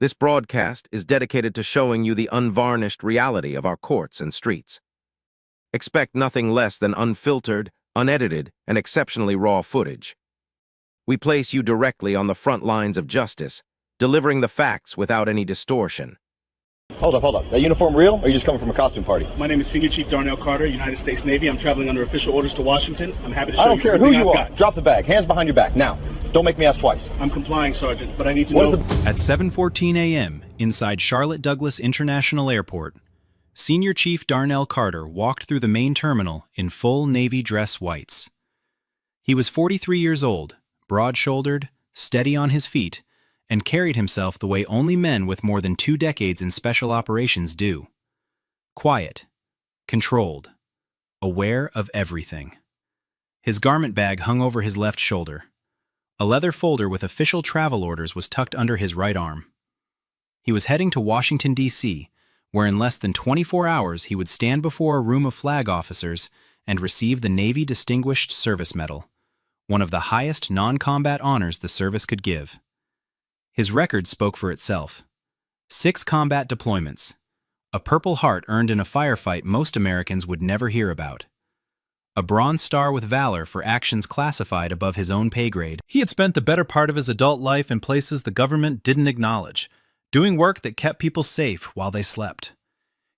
This broadcast is dedicated to showing you the unvarnished reality of our courts and streets. Expect nothing less than unfiltered, unedited, and exceptionally raw footage. We place you directly on the front lines of justice, delivering the facts without any distortion. Hold up. That uniform real, or are you just coming from a costume party? My name is Senior Chief Darnell Carter, United States Navy. I'm traveling under official orders to Washington. I'm happy to show you. I don't care who you are. Drop the bag. Hands behind your back. Now. Don't make me ask twice. I'm complying, Sergeant, but I need to know... At 7:14 a.m., inside Charlotte Douglas International Airport, Senior Chief Darnell Carter walked through the main terminal in full Navy dress whites. He was 43 years old, broad-shouldered, steady on his feet, and carried himself the way only men with more than 2 decades in special operations do. Quiet, controlled, aware of everything. His garment bag hung over his left shoulder. A leather folder with official travel orders was tucked under his right arm. He was heading to Washington, D.C., where in less than 24 hours he would stand before a room of flag officers and receive the Navy Distinguished Service Medal, one of the highest non-combat honors the service could give. His record spoke for itself. 6 combat deployments, a Purple Heart earned in a firefight most Americans would never hear about, a Bronze Star with Valor for actions classified above his own pay grade. He had spent the better part of his adult life in places the government didn't acknowledge, doing work that kept people safe while they slept.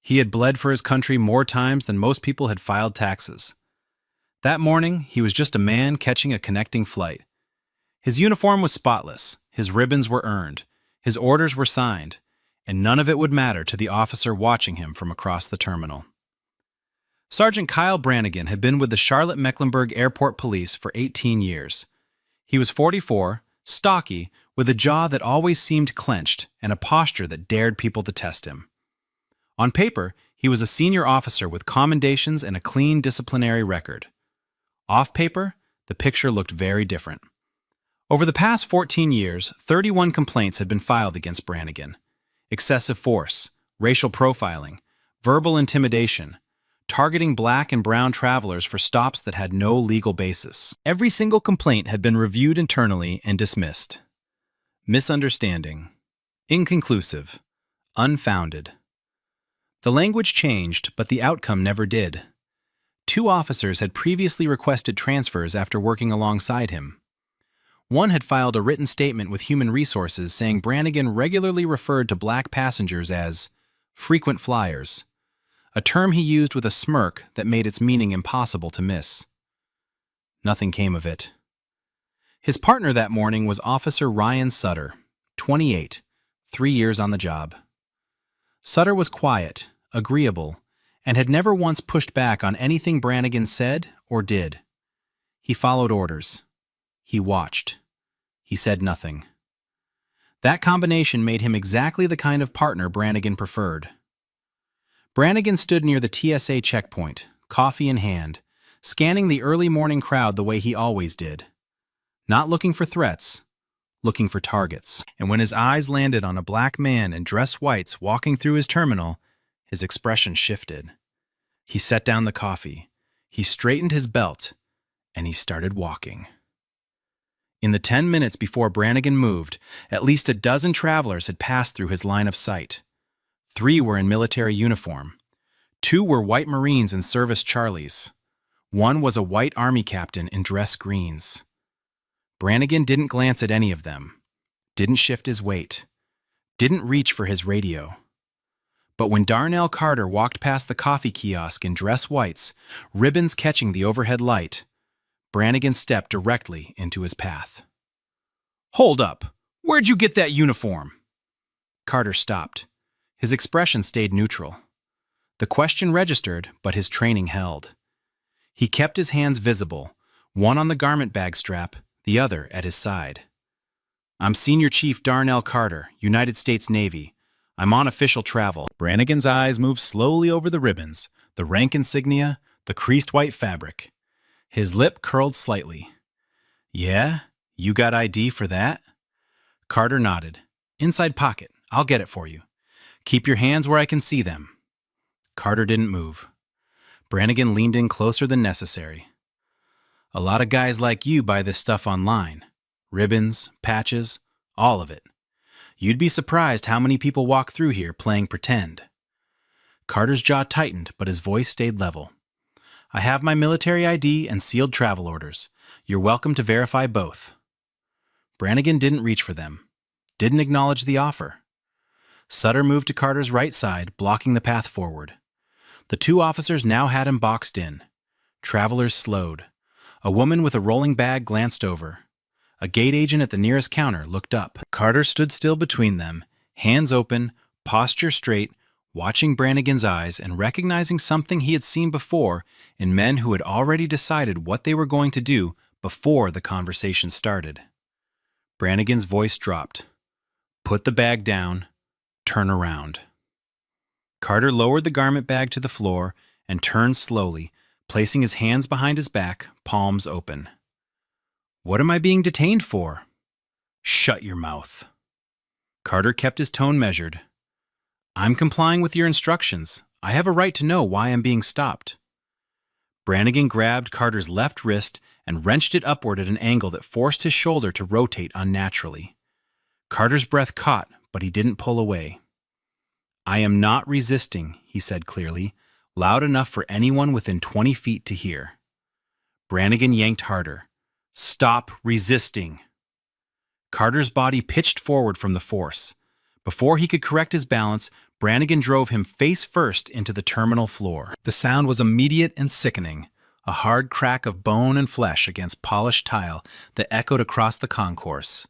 He had bled for his country more times than most people had filed taxes. That morning, he was just a man catching a connecting flight. His uniform was spotless, his ribbons were earned, his orders were signed, and none of it would matter to the officer watching him from across the terminal. Sergeant Kyle Brannigan had been with the Charlotte-Mecklenburg Airport Police for 18 years. He was 44, stocky, with a jaw that always seemed clenched and a posture that dared people to test him. On paper, he was a senior officer with commendations and a clean disciplinary record. Off paper, the picture looked very different. Over the past 14 years, 31 complaints had been filed against Brannigan. Excessive force, racial profiling, verbal intimidation, targeting black and brown travelers for stops that had no legal basis. Every single complaint had been reviewed internally and dismissed. Misunderstanding, inconclusive, unfounded. The language changed, but the outcome never did. 2 officers had previously requested transfers after working alongside him. One had filed a written statement with Human Resources saying Brannigan regularly referred to black passengers as frequent flyers, a term he used with a smirk that made its meaning impossible to miss. Nothing came of it. His partner that morning was Officer Ryan Sutter, 28, 3 years on the job. Sutter was quiet, agreeable, and had never once pushed back on anything Brannigan said or did. He followed orders. He watched. He said nothing. That combination made him exactly the kind of partner Brannigan preferred. Brannigan stood near the TSA checkpoint, coffee in hand, scanning the early morning crowd the way he always did. Not looking for threats, looking for targets. And when his eyes landed on a black man in dress whites walking through his terminal, his expression shifted. He set down the coffee, he straightened his belt, and he started walking. In the 10 minutes before Brannigan moved, at least a dozen travelers had passed through his line of sight. 3 were in military uniform. 2 were white Marines in service Charlies. 1 was a white Army captain in dress greens. Brannigan didn't glance at any of them, didn't shift his weight, didn't reach for his radio. But when Darnell Carter walked past the coffee kiosk in dress whites, ribbons catching the overhead light, Brannigan stepped directly into his path. "Hold up! Where'd you get that uniform?" Carter stopped. His expression stayed neutral. The question registered, but his training held. He kept his hands visible, one on the garment bag strap, the other at his side. "I'm Senior Chief Darnell Carter, United States Navy. I'm on official travel." Brannigan's eyes moved slowly over the ribbons, the rank insignia, the creased white fabric. His lip curled slightly. "Yeah? You got ID for that?" Carter nodded. "Inside pocket. I'll get it for you. Keep your hands where I can see them." Carter didn't move. Brannigan leaned in closer than necessary. "A lot of guys like you buy this stuff online. Ribbons, patches, all of it. You'd be surprised how many people walk through here playing pretend. Carter's jaw tightened, but his voice stayed level. I have my military ID and sealed travel orders. You're welcome to verify both. Brannigan didn't reach for them, didn't acknowledge the offer. Sutter moved to Carter's right side, blocking the path forward. The two officers now had him boxed in. Travelers slowed. A woman with a rolling bag glanced over. A gate agent at the nearest counter looked up. Carter stood still between them, hands open, posture straight, watching Brannigan's eyes and recognizing something he had seen before in men who had already decided what they were going to do before the conversation started. Brannigan's voice dropped. Put the bag down. Turn around. Carter lowered the garment bag to the floor and turned slowly, placing his hands behind his back, palms open. What am I being detained for? Shut your mouth. Carter kept his tone measured. I'm complying with your instructions. I have a right to know why I'm being stopped. Brannigan grabbed Carter's left wrist and wrenched it upward at an angle that forced his shoulder to rotate unnaturally. Carter's breath caught, but he didn't pull away. I am not resisting, he said clearly, loud enough for anyone within 20 feet to hear. Brannigan yanked harder. Stop resisting. Carter's body pitched forward from the force. Before he could correct his balance, Brannigan drove him face first into the terminal floor. The sound was immediate and sickening, a hard crack of bone and flesh against polished tile that echoed across the concourse.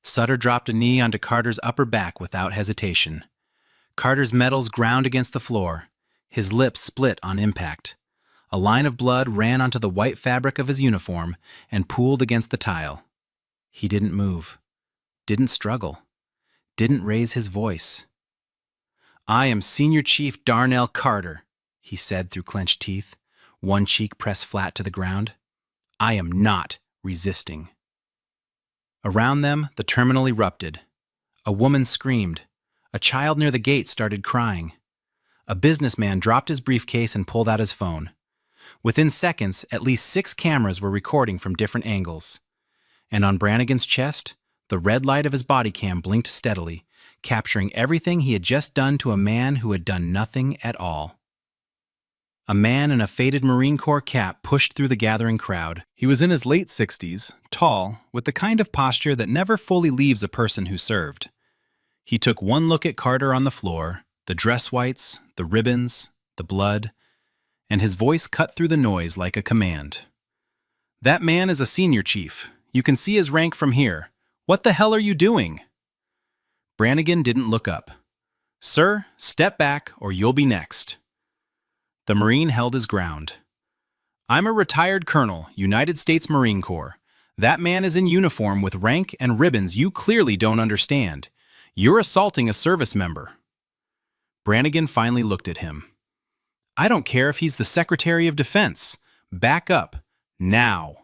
Sutter dropped a knee onto Carter's upper back without hesitation. Carter's metals ground against the floor. His lips split on impact. A line of blood ran onto the white fabric of his uniform and pooled against the tile. He didn't move, didn't struggle, didn't raise his voice. I am Senior Chief Darnell Carter, he said through clenched teeth, one cheek pressed flat to the ground. I am not resisting. Around them, the terminal erupted. A woman screamed. A child near the gate started crying. A businessman dropped his briefcase and pulled out his phone. Within seconds, at least 6 cameras were recording from different angles. And on Brannigan's chest, the red light of his Bodycam blinked steadily, capturing everything he had just done to a man who had done nothing at all. A man in a faded Marine Corps cap pushed through the gathering crowd. He was in his late 60s, tall, with the kind of posture that never fully leaves a person who served. He took one look at Carter on the floor, the dress whites, the ribbons, the blood, and his voice cut through the noise like a command. That man is a senior chief. You can see his rank from here. What the hell are you doing? Brannigan didn't look up. Sir, step back or you'll be next. The Marine held his ground. I'm a retired colonel, United States Marine Corps. That man is in uniform with rank and ribbons you clearly don't understand. You're assaulting a service member. Brannigan finally looked at him. I don't care if he's the Secretary of Defense. Back up. Now.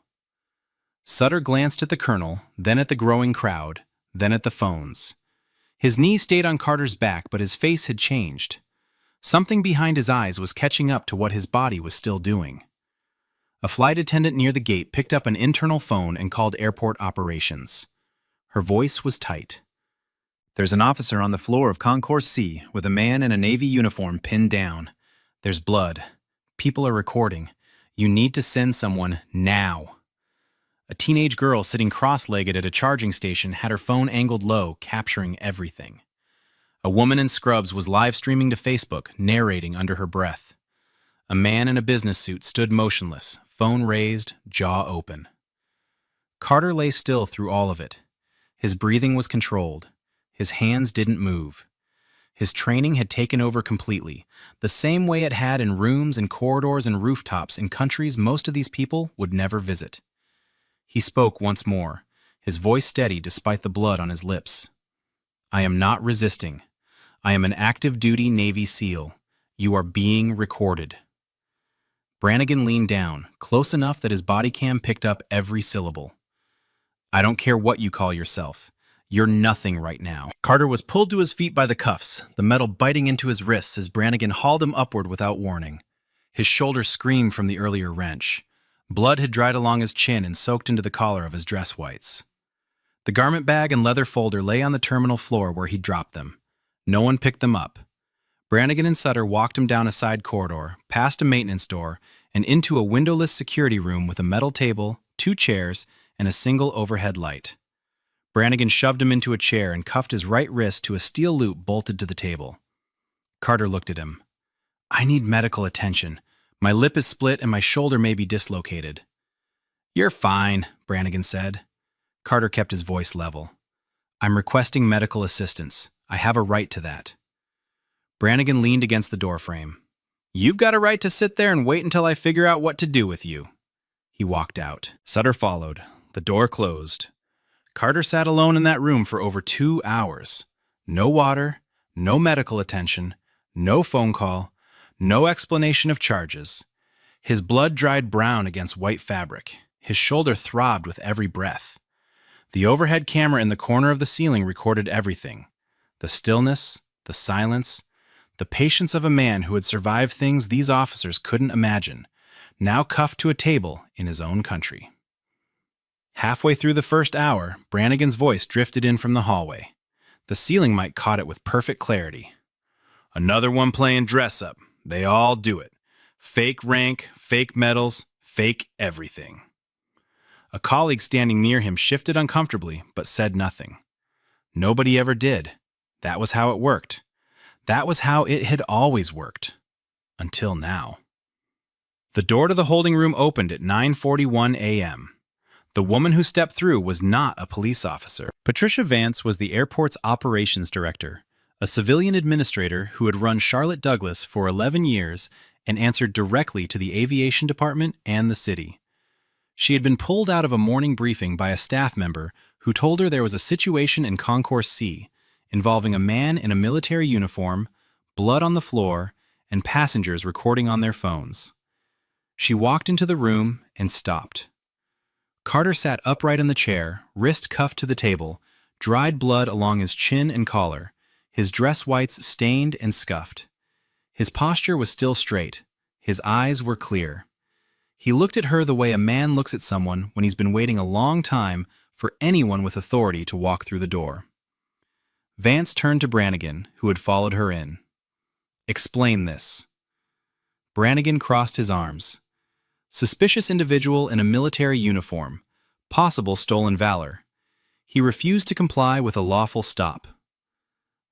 Sutter glanced at the colonel, then at the growing crowd, then at the phones. His knee stayed on Carter's back, but his face had changed. Something behind his eyes was catching up to what his body was still doing. A flight attendant near the gate picked up an internal phone and called airport operations. Her voice was tight. There's an officer on the floor of Concourse C with a man in a Navy uniform pinned down. There's blood. People are recording. You need to send someone now. A teenage girl sitting cross-legged at a charging station had her phone angled low, capturing everything. A woman in scrubs was live streaming to Facebook, narrating under her breath. A man in a business suit stood motionless, phone raised, jaw open. Carter lay still through all of it. His breathing was controlled. His hands didn't move. His training had taken over completely, the same way it had in rooms and corridors and rooftops in countries most of these people would never visit. He spoke once more, his voice steady despite the blood on his lips. I am not resisting. I am an active-duty Navy SEAL. You are being recorded. Brannigan leaned down, close enough that his Bodycam picked up every syllable. I don't care what you call yourself. You're nothing right now. Carter was pulled to his feet by the cuffs, the metal biting into his wrists as Brannigan hauled him upward without warning. His shoulder screamed from the earlier wrench. Blood had dried along his chin and soaked into the collar of his dress whites. The garment bag and leather folder lay on the terminal floor where he'd dropped them. No one picked them up. Brannigan and Sutter walked him down a side corridor, past a maintenance door, and into a windowless security room with a metal table, 2 chairs, and a single overhead light. Brannigan shoved him into a chair and cuffed his right wrist to a steel loop bolted to the table. Carter looked at him. "I need medical attention. My lip is split and my shoulder may be dislocated." "You're fine," Brannigan said. Carter kept his voice level. "I'm requesting medical assistance. I have a right to that." Brannigan leaned against the doorframe. "You've got a right to sit there and wait until I figure out what to do with you." He walked out. Sutter followed. The door closed. Carter sat alone in that room for over 2 hours. No water, no medical attention, no phone call, no explanation of charges. His blood dried brown against white fabric. His shoulder throbbed with every breath. The overhead camera in the corner of the ceiling recorded everything. The stillness, the silence, the patience of a man who had survived things these officers couldn't imagine, now cuffed to a table in his own country. Halfway through the first hour, Brannigan's voice drifted in from the hallway. The ceiling mic caught it with perfect clarity. "Another one playing dress-up. They all do it. Fake rank, fake medals, fake everything." A colleague standing near him shifted uncomfortably, but said nothing. Nobody ever did. That was how it worked. That was how it had always worked. Until now. The door to the holding room opened at 9:41 a.m. The woman who stepped through was not a police officer. Patricia Vance was the airport's operations director, a civilian administrator who had run Charlotte Douglas for 11 years and answered directly to the aviation department and the city. She had been pulled out of a morning briefing by a staff member who told her there was a situation in Concourse C involving a man in a military uniform, blood on the floor, and passengers recording on their phones. She walked into the room and stopped. Carter sat upright in the chair, wrist cuffed to the table, dried blood along his chin and collar, his dress whites stained and scuffed. His posture was still straight. His eyes were clear. He looked at her the way a man looks at someone when he's been waiting a long time for anyone with authority to walk through the door. Vance turned to Brannigan, who had followed her in. "Explain this." Brannigan crossed his arms. Suspicious individual in a military uniform. Possible stolen valor. He refused to comply with a lawful stop.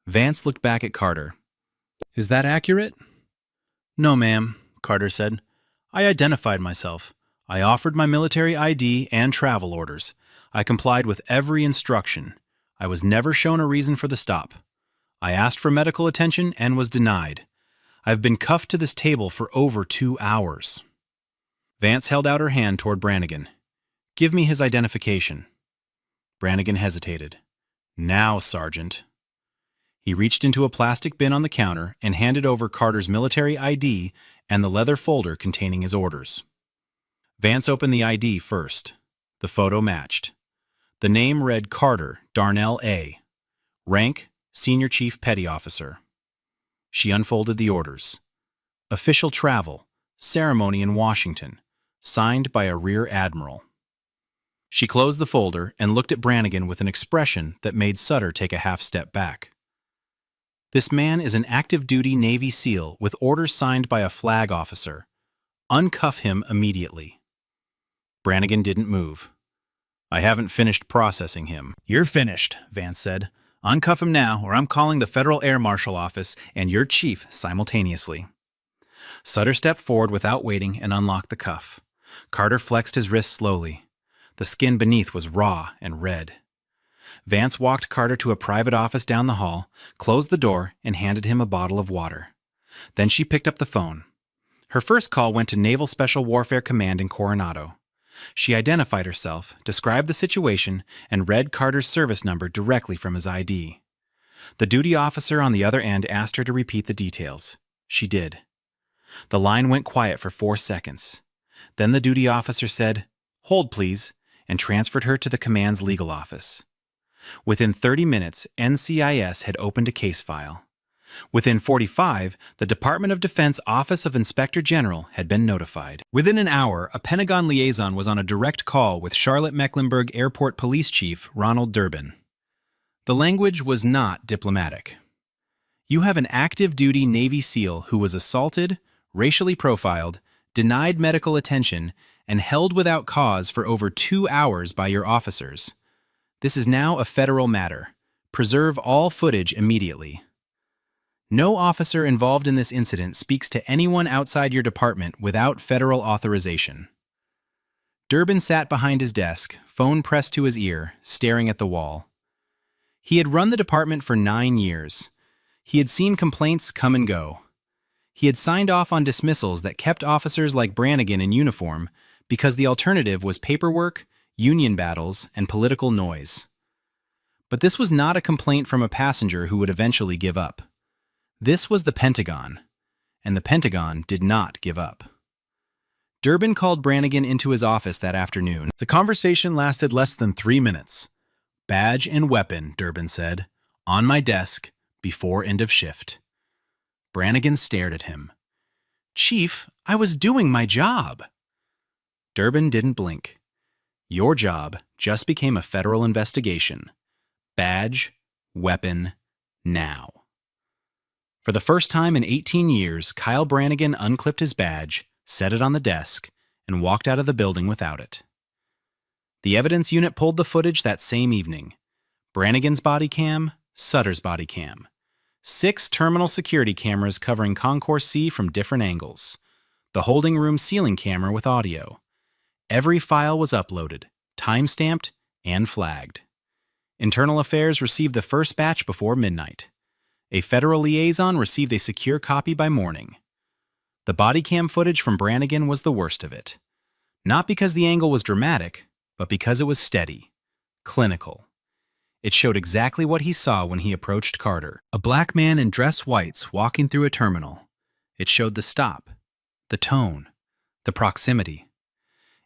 Vance looked back at Carter. "Is that accurate?" "No, ma'am," Carter said. "I identified myself. I offered my military ID and travel orders. I complied with every instruction. I was never shown a reason for the stop. I asked for medical attention and was denied. I've been cuffed to this table for over 2 hours. Vance held out her hand toward Brannigan. "Give me his identification." Brannigan hesitated. "Now, Sergeant." He reached into a plastic bin on the counter and handed over Carter's military ID and the leather folder containing his orders. Vance opened the ID first. The photo matched. The name read Carter Darnell A. Rank, Senior Chief Petty Officer. She unfolded the orders. Official travel, ceremony in Washington, signed by a Rear Admiral. She closed the folder and looked at Brannigan with an expression that made Sutter take a half step back. "This man is an active-duty Navy SEAL with orders signed by a flag officer. Uncuff him immediately." Brannigan didn't move. "I haven't finished processing him." "You're finished," Vance said. "Uncuff him now, or I'm calling the Federal Air Marshal Office and your chief simultaneously." Sutter stepped forward without waiting and unlocked the cuff. Carter flexed his wrist slowly. The skin beneath was raw and red. Vance walked Carter to a private office down the hall, closed the door, and handed him a bottle of water. Then she picked up the phone. Her first call went to Naval Special Warfare Command in Coronado. She identified herself, described the situation, and read Carter's service number directly from his ID. The duty officer on the other end asked her to repeat the details. She did. The line went quiet for 4 seconds. Then the duty officer said, "Hold, please," and transferred her to the command's legal office. Within 30 minutes, NCIS had opened a case file. Within 45, the Department of Defense Office of Inspector General had been notified. Within an hour, a Pentagon liaison was on a direct call with Charlotte-Mecklenburg Airport Police Chief Ronald Durbin. The language was not diplomatic. You have an active-duty Navy SEAL who was assaulted, racially profiled, denied medical attention, and held without cause for over 2 hours by your officers. This is now a federal matter. Preserve all footage immediately. No officer involved in this incident speaks to anyone outside your department without federal authorization. Durbin sat behind his desk, phone pressed to his ear, staring at the wall. He had run the department for 9 years. He had seen complaints come and go. He had signed off on dismissals that kept officers like Brannigan in uniform because the alternative was paperwork, union battles, and political noise. But this was not a complaint from a passenger who would eventually give up. This was the Pentagon, and the Pentagon did not give up. Durbin called Brannigan into his office that afternoon. The conversation lasted less than 3 minutes. "Badge and weapon," Durbin said, "on my desk before end of shift." Brannigan stared at him. "Chief, I was doing my job." Durbin didn't blink. "Your job just became a federal investigation. Badge, weapon, now." For the first time in 18 years, Kyle Brannigan unclipped his badge, set it on the desk, and walked out of the building without it. The evidence unit pulled the footage that same evening. Brannigan's body cam, Sutter's body cam. 6 terminal security cameras covering Concourse C from different angles. The holding room ceiling camera with audio. Every file was uploaded, time-stamped, and flagged. Internal Affairs received the first batch before midnight. A federal liaison received a secure copy by morning. The body cam footage from Brannigan was the worst of it. Not because the angle was dramatic, but because it was steady, clinical. It showed exactly what he saw when he approached Carter. A black man in dress whites walking through a terminal. It showed the stop, the tone, the proximity.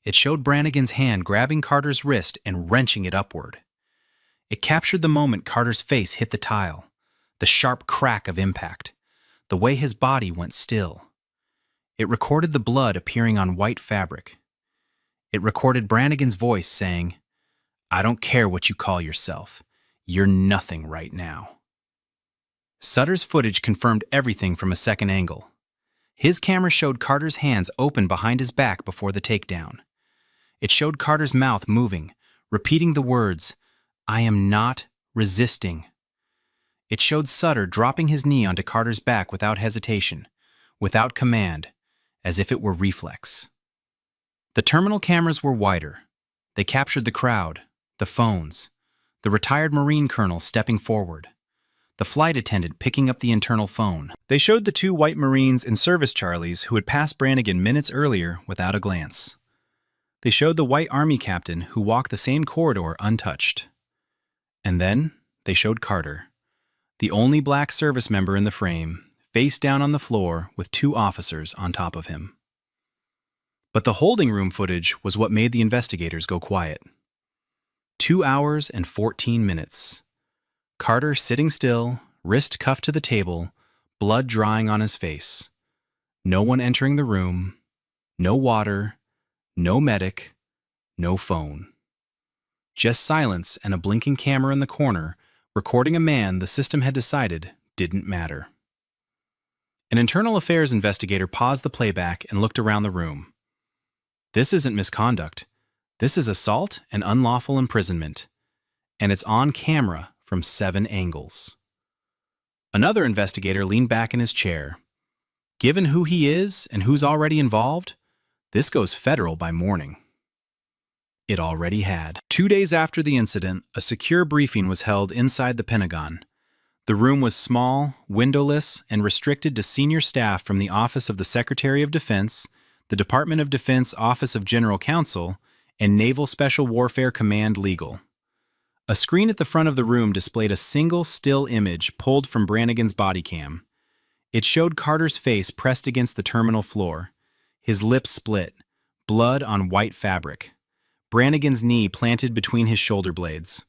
It showed Brannigan's hand grabbing Carter's wrist and wrenching it upward. It captured the moment Carter's face hit the tile, the sharp crack of impact, the way his body went still. It recorded the blood appearing on white fabric. It recorded Brannigan's voice saying, "I don't care what you call yourself. You're nothing right now." Sutter's footage confirmed everything from a second angle. His camera showed Carter's hands open behind his back before the takedown. It showed Carter's mouth moving, repeating the words, "I am not resisting." It showed Sutter dropping his knee onto Carter's back without hesitation, without command, as if it were reflex. The terminal cameras were wider. They captured the crowd, the phones, the retired Marine colonel stepping forward, the flight attendant picking up the internal phone. They showed the 2 white Marines in service Charlies who had passed Brannigan minutes earlier without a glance. They showed the white Army captain who walked the same corridor untouched. And then they showed Carter, the only black service member in the frame, face down on the floor with 2 officers on top of him. But the holding room footage was what made the investigators go quiet. 2 hours and 14 minutes. Carter sitting still, wrist cuffed to the table, blood drying on his face. No one entering the room, no water, no medic, no phone. Just silence and a blinking camera in the corner, recording a man the system had decided didn't matter. An internal affairs investigator paused the playback and looked around the room. This isn't misconduct. This is assault and unlawful imprisonment. And it's on camera from 7 angles. Another investigator leaned back in his chair. Given who he is and who's already involved, this goes federal by morning. It already had. 2 days after the incident, a secure briefing was held inside the Pentagon. The room was small, windowless, and restricted to senior staff from the Office of the Secretary of Defense, the Department of Defense Office of General Counsel, and Naval Special Warfare Command Legal. A screen at the front of the room displayed a single still image pulled from Brannigan's body cam. It showed Carter's face pressed against the terminal floor, his lips split, blood on white fabric. Brannigan's knee planted between his shoulder blades.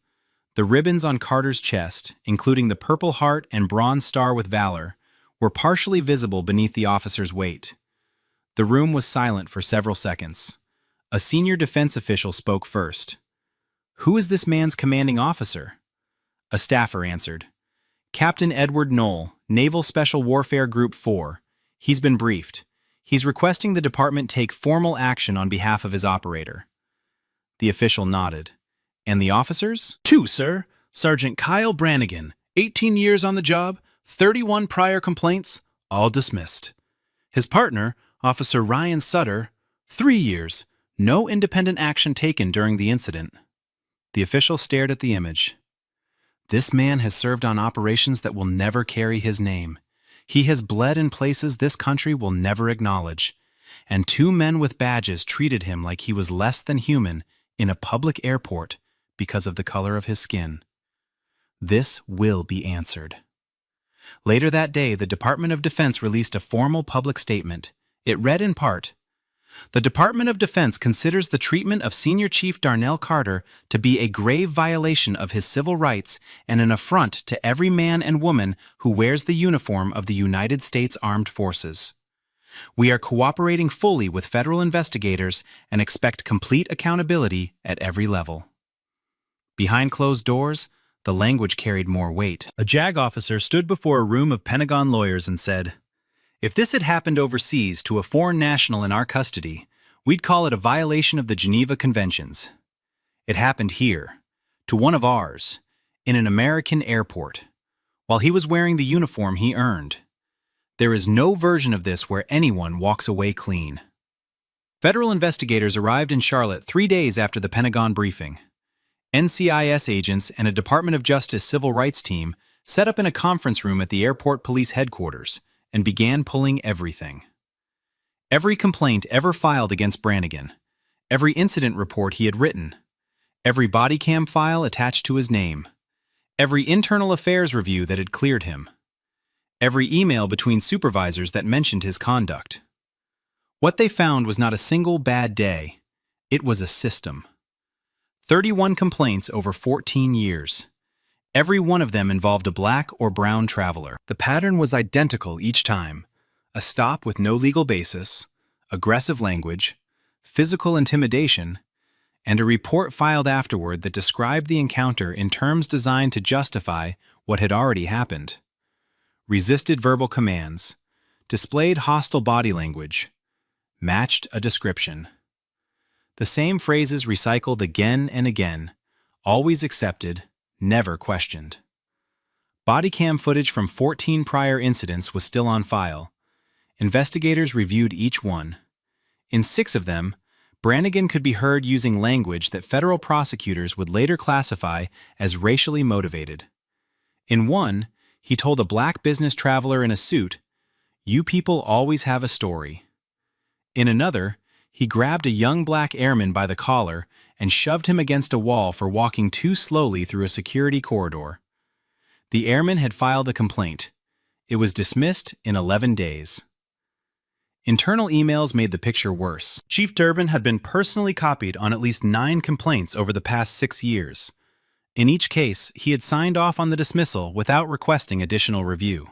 The ribbons on Carter's chest, including the Purple Heart and Bronze Star with Valor, were partially visible beneath the officer's weight. The room was silent for several seconds. A senior defense official spoke first. "Who is this man's commanding officer?" A staffer answered. "Captain Edward Knoll, Naval Special Warfare Group 4. He's been briefed. He's requesting the department take formal action on behalf of his operator." The official nodded. "And the officers?" Two, sir. Sergeant Kyle Brannigan, 18 years on the job, 31 prior complaints, all dismissed. His partner, Officer Ryan Sutter, 3 years, no independent action taken during the incident. The official stared at the image. This man has served on operations that will never carry his name. He has bled in places this country will never acknowledge. And 2 men with badges treated him like he was less than human in a public airport because of the color of his skin. This will be answered. Later that day, the Department of Defense released a formal public statement. It read in part, "The Department of Defense considers the treatment of Senior Chief Darnell Carter to be a grave violation of his civil rights and an affront to every man and woman who wears the uniform of the United States Armed Forces. We are cooperating fully with federal investigators and expect complete accountability at every level." Behind closed doors, the language carried more weight. A JAG officer stood before a room of Pentagon lawyers and said, "If this had happened overseas to a foreign national in our custody, we'd call it a violation of the Geneva Conventions. It happened here, to one of ours, in an American airport, while he was wearing the uniform he earned. There is no version of this where anyone walks away clean." Federal investigators arrived in Charlotte 3 days after the Pentagon briefing. NCIS agents and a Department of Justice civil rights team set up in a conference room at the airport police headquarters and began pulling everything. Every complaint ever filed against Brannigan, every incident report he had written, every Bodycam file attached to his name, every internal affairs review that had cleared him, every email between supervisors that mentioned his conduct. What they found was not a single bad day. It was a system. 31 complaints over 14 years. Every one of them involved a black or brown traveler. The pattern was identical each time. A stop with no legal basis, aggressive language, physical intimidation, and a report filed afterward that described the encounter in terms designed to justify what had already happened. Resisted verbal commands, displayed hostile body language, matched a description. The same phrases recycled again and again, always accepted, never questioned. Bodycam footage from 14 prior incidents was still on file. Investigators reviewed each one. In 6 of them, Brannigan could be heard using language that federal prosecutors would later classify as racially motivated. In one, he told a black business traveler in a suit, "You people always have a story." In another, he grabbed a young black airman by the collar and shoved him against a wall for walking too slowly through a security corridor. The airman had filed a complaint. It was dismissed in 11 days. Internal emails made the picture worse. Chief Durbin had been personally copied on at least 9 complaints over the past 6 years. In each case, he had signed off on the dismissal without requesting additional review.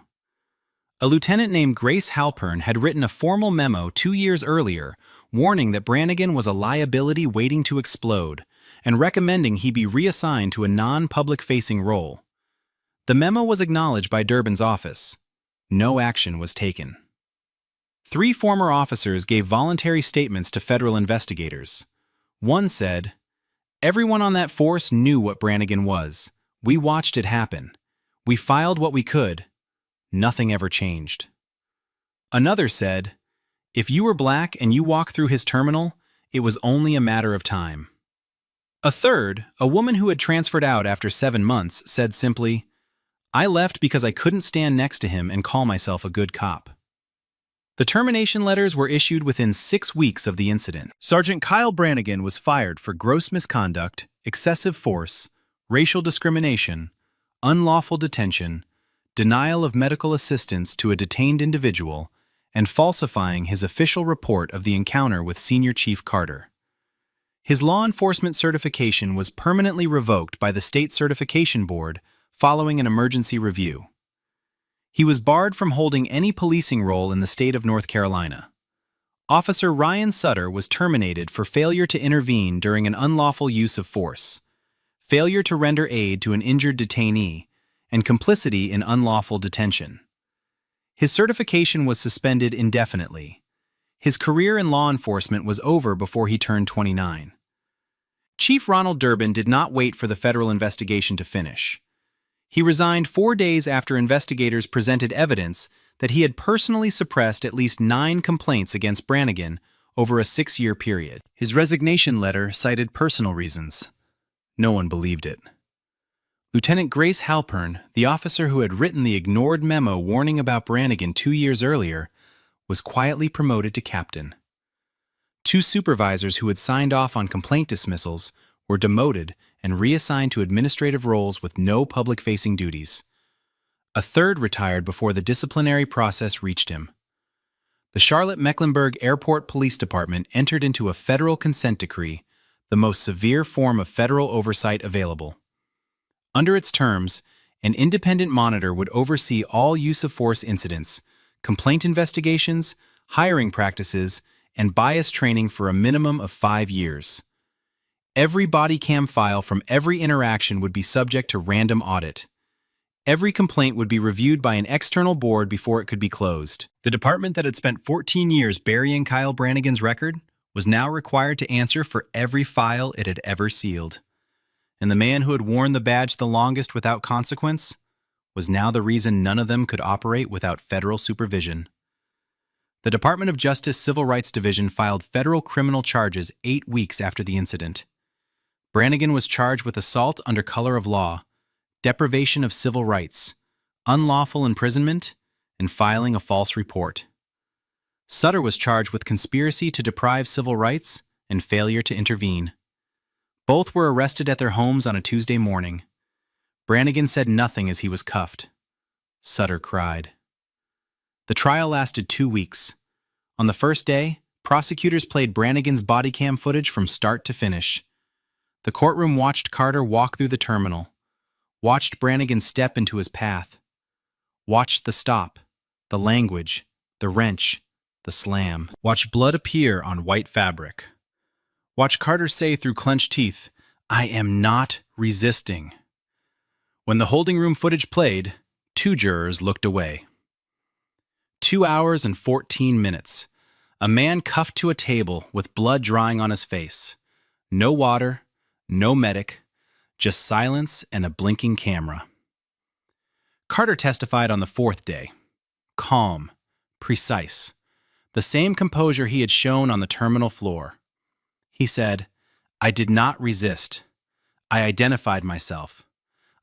A lieutenant named Grace Halpern had written a formal memo 2 years earlier warning that Brannigan was a liability waiting to explode and recommending he be reassigned to a non-public-facing role. The memo was acknowledged by Durbin's office. No action was taken. 3 former officers gave voluntary statements to federal investigators. One said, "Everyone on that force knew what Brannigan was. We watched it happen. We filed what we could. Nothing ever changed." Another said, "If you were black and you walked through his terminal, it was only a matter of time." A third, a woman who had transferred out after 7 months, said simply, "I left because I couldn't stand next to him and call myself a good cop." The termination letters were issued within 6 weeks of the incident. Sergeant Kyle Brannigan was fired for gross misconduct, excessive force, racial discrimination, unlawful detention, denial of medical assistance to a detained individual, and falsifying his official report of the encounter with Senior Chief Carter. His law enforcement certification was permanently revoked by the State Certification Board following an emergency review. He was barred from holding any policing role in the state of North Carolina. Officer Ryan Sutter was terminated for failure to intervene during an unlawful use of force, failure to render aid to an injured detainee, and complicity in unlawful detention. His certification was suspended indefinitely. His career in law enforcement was over before he turned 29. Chief Ronald Durbin did not wait for the federal investigation to finish. He resigned 4 days after investigators presented evidence that he had personally suppressed at least 9 complaints against Brannigan over a 6-year period. His resignation letter cited personal reasons. No one believed it. Lieutenant Grace Halpern, the officer who had written the ignored memo warning about Brannigan 2 years earlier, was quietly promoted to captain. 2 supervisors who had signed off on complaint dismissals were demoted and reassigned to administrative roles with no public-facing duties. A 3rd retired before the disciplinary process reached him. The Charlotte-Mecklenburg Airport Police Department entered into a federal consent decree, the most severe form of federal oversight available. Under its terms, an independent monitor would oversee all use of force incidents, complaint investigations, hiring practices, and bias training for a minimum of 5 years. Every Bodycam file from every interaction would be subject to random audit. Every complaint would be reviewed by an external board before it could be closed. The department that had spent 14 years burying Kyle Brannigan's record was now required to answer for every file it had ever sealed. And the man who had worn the badge the longest without consequence was now the reason none of them could operate without federal supervision. The Department of Justice Civil Rights Division filed federal criminal charges 8 weeks after the incident. Brannigan was charged with assault under color of law, deprivation of civil rights, unlawful imprisonment, and filing a false report. Sutter was charged with conspiracy to deprive civil rights and failure to intervene. Both were arrested at their homes on a Tuesday morning. Brannigan said nothing as he was cuffed. Sutter cried. The trial lasted 2 weeks. On the first day, prosecutors played Brannigan's Bodycam footage from start to finish. The courtroom watched Carter walk through the terminal, watched Brannigan step into his path, watched the stop, the language, the wrench, the slam, watched blood appear on white fabric. Watch Carter say through clenched teeth, "I am not resisting." When the holding room footage played, 2 jurors looked away. 2 hours and 14 minutes. A man cuffed to a table with blood drying on his face. No water, no medic, just silence and a blinking camera. Carter testified on the 4th day. Calm, precise, the same composure he had shown on the terminal floor. He said, "I did not resist. I identified myself.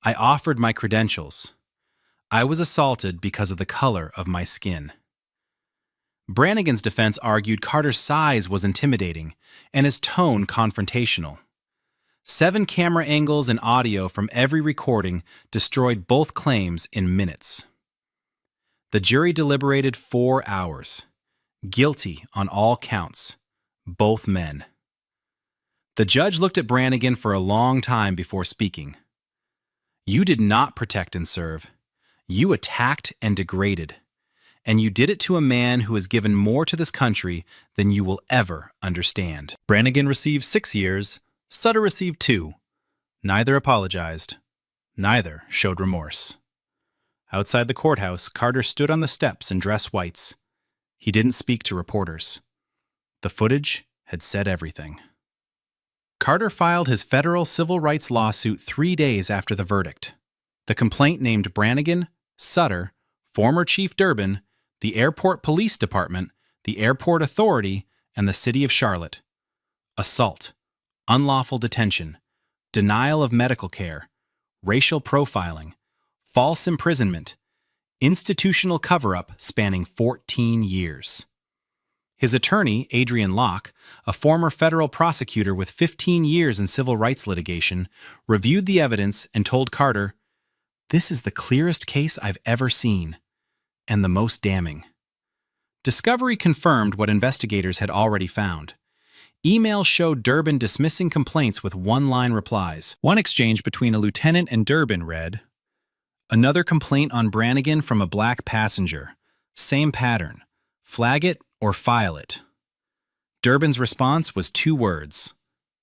I offered my credentials. I was assaulted because of the color of my skin." Brannigan's defense argued Carter's size was intimidating and his tone confrontational. 7 camera angles and audio from every recording destroyed both claims in minutes. The jury deliberated 4 hours. Guilty on all counts. Both men. The judge looked at Brannigan for a long time before speaking. "You did not protect and serve. You attacked and degraded. And you did it to a man who has given more to this country than you will ever understand." Brannigan received 6 years. Sutter received 2. Neither apologized. Neither showed remorse. Outside the courthouse, Carter stood on the steps in dress whites. He didn't speak to reporters. The footage had said everything. Carter filed his federal civil rights lawsuit 3 days after the verdict. The complaint named Brannigan, Sutter, former Chief Durbin, the Airport Police Department, the Airport Authority, and the City of Charlotte. Assault, unlawful detention, denial of medical care, racial profiling, false imprisonment, institutional cover-up spanning 14 years. His attorney, Adrian Locke, a former federal prosecutor with 15 years in civil rights litigation, reviewed the evidence and told Carter, "This is the clearest case I've ever seen, and the most damning." Discovery confirmed what investigators had already found. Emails showed Durbin dismissing complaints with one-line replies. One exchange between a lieutenant and Durbin read, "Another complaint on Brannigan from a black passenger. Same pattern. Flag it or file it." Durbin's response was 2 words: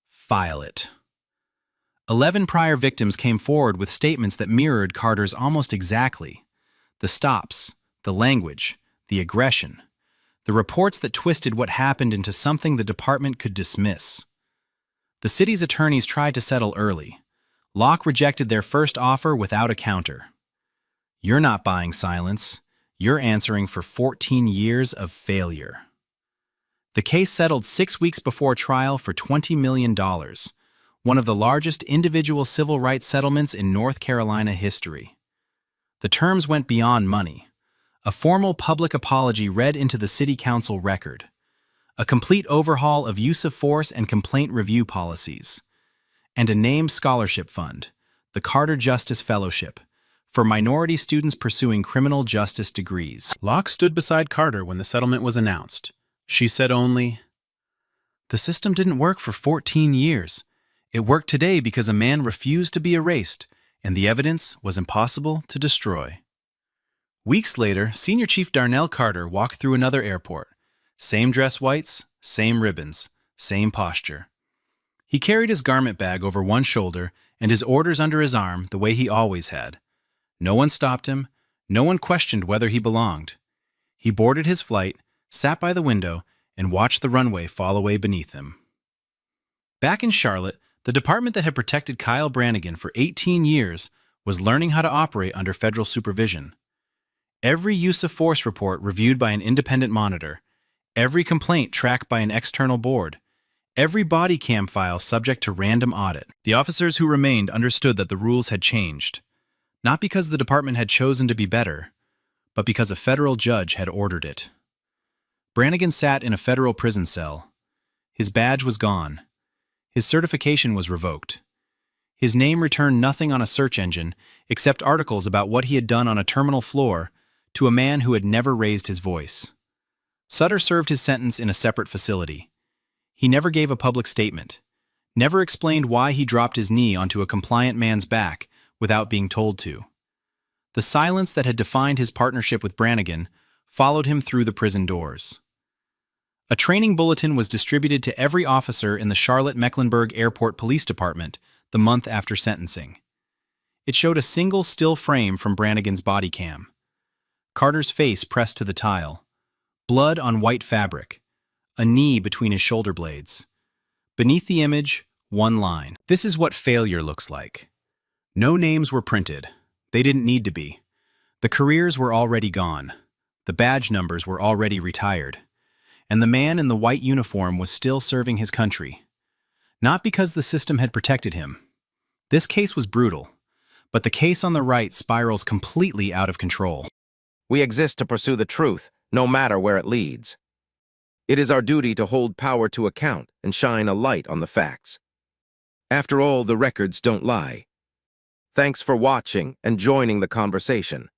file it. 11 prior victims came forward with statements that mirrored Carter's almost exactly. The stops, the language, the aggression. The reports that twisted what happened into something the department could dismiss. The city's attorneys tried to settle early. Locke rejected their first offer without a counter. "You're not buying silence. You're answering for 14 years of failure." The case settled 6 weeks before trial for $20 million, one of the largest individual civil rights settlements in North Carolina history. The terms went beyond money. A formal public apology read into the city council record. A complete overhaul of use of force and complaint review policies. And a named scholarship fund, the Carter Justice Fellowship, for minority students pursuing criminal justice degrees. Locke stood beside Carter when the settlement was announced. She said only, "The system didn't work for 14 years. It worked today because a man refused to be erased, and the evidence was impossible to destroy." Weeks later, Senior Chief Darnell Carter walked through another airport. Same dress whites, same ribbons, same posture. He carried his garment bag over one shoulder and his orders under his arm the way he always had. No one stopped him. No one questioned whether he belonged. He boarded his flight, sat by the window, and watched the runway fall away beneath him. Back in Charlotte, the department that had protected Kyle Brannigan for 18 years was learning how to operate under federal supervision. Every use of force report reviewed by an independent monitor, every complaint tracked by an external board, every body cam file subject to random audit. The officers who remained understood that the rules had changed, not because the department had chosen to be better, but because a federal judge had ordered it. Brannigan sat in a federal prison cell. His badge was gone. His certification was revoked. His name returned nothing on a search engine except articles about what he had done on a terminal floor to a man who had never raised his voice. Sutter served his sentence in a separate facility. He never gave a public statement, never explained why he dropped his knee onto a compliant man's back without being told to. The silence that had defined his partnership with Brannigan followed him through the prison doors. A training bulletin was distributed to every officer in the Charlotte-Mecklenburg Airport Police Department the month after sentencing. It showed a single still frame from Brannigan's body cam. Carter's face pressed to the tile. Blood on white fabric. A knee between his shoulder blades. Beneath the image, one line. "This is what failure looks like." No names were printed. They didn't need to be. The careers were already gone. The badge numbers were already retired. And the man in the white uniform was still serving his country. Not because the system had protected him. This case was brutal. But the case on the right spirals completely out of control. We exist to pursue the truth, no matter where it leads. It is our duty to hold power to account and shine a light on the facts. After all, the records don't lie. Thanks for watching and joining the conversation.